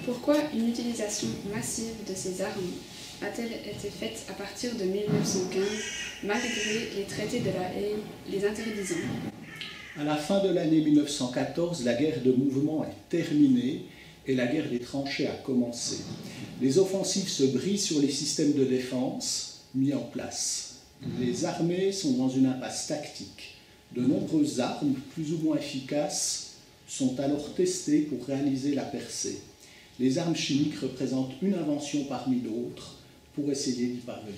Pourquoi une utilisation massive de ces armes a-t-elle été faite à partir de 1915, malgré les traités de La Haye les interdisant? À la fin de l'année 1914, la guerre de mouvement est terminée et la guerre des tranchées a commencé. Les offensives se brisent sur les systèmes de défense mis en place. Les armées sont dans une impasse tactique. De nombreuses armes, plus ou moins efficaces, sont alors testées pour réaliser la percée. Les armes chimiques représentent une invention parmi d'autres pour essayer d'y parvenir.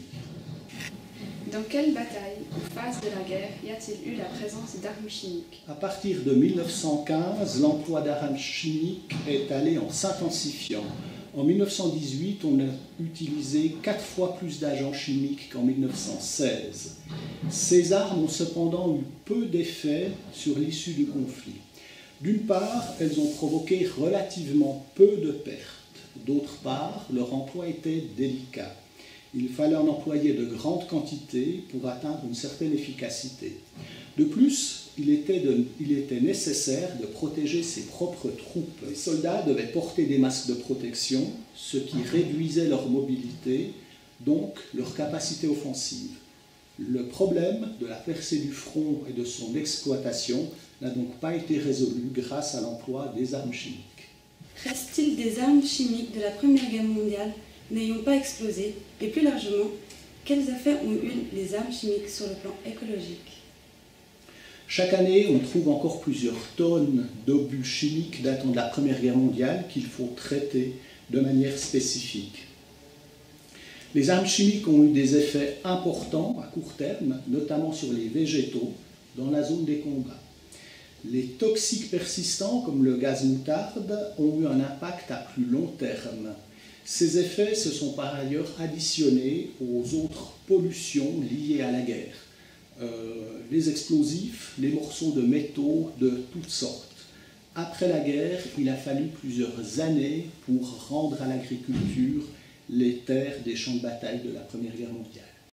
Dans quelle bataille ou phase de la guerre y a-t-il eu la présence d'armes chimiques? À partir de 1915, l'emploi d'armes chimiques est allé en s'intensifiant. En 1918, on a utilisé 4 fois plus d'agents chimiques qu'en 1916. Ces armes ont cependant eu peu d'effet sur l'issue du conflit. D'une part, elles ont provoqué relativement peu de pertes. D'autre part, leur emploi était délicat. Il fallait en employer de grandes quantités pour atteindre une certaine efficacité. De plus, il était nécessaire de protéger ses propres troupes. Les soldats devaient porter des masques de protection, ce qui réduisait leur mobilité, donc leur capacité offensive. Le problème de la percée du front et de son exploitation n'a donc pas été résolu grâce à l'emploi des armes chimiques. Reste-t-il des armes chimiques de la Première Guerre mondiale n'ayant pas explosé? Et plus largement, quels effets ont eu les armes chimiques sur le plan écologique? Chaque année, on trouve encore plusieurs tonnes d'obus chimiques datant de la Première Guerre mondiale qu'il faut traiter de manière spécifique. Les armes chimiques ont eu des effets importants à court terme, notamment sur les végétaux, dans la zone des combats. Les toxiques persistants, comme le gaz moutarde, ont eu un impact à plus long terme. Ces effets se sont par ailleurs additionnés aux autres pollutions liées à la guerre. Les explosifs, les morceaux de métaux de toutes sortes. Après la guerre, il a fallu plusieurs années pour rendre à l'agriculture les terres des champs de bataille de la Première Guerre mondiale.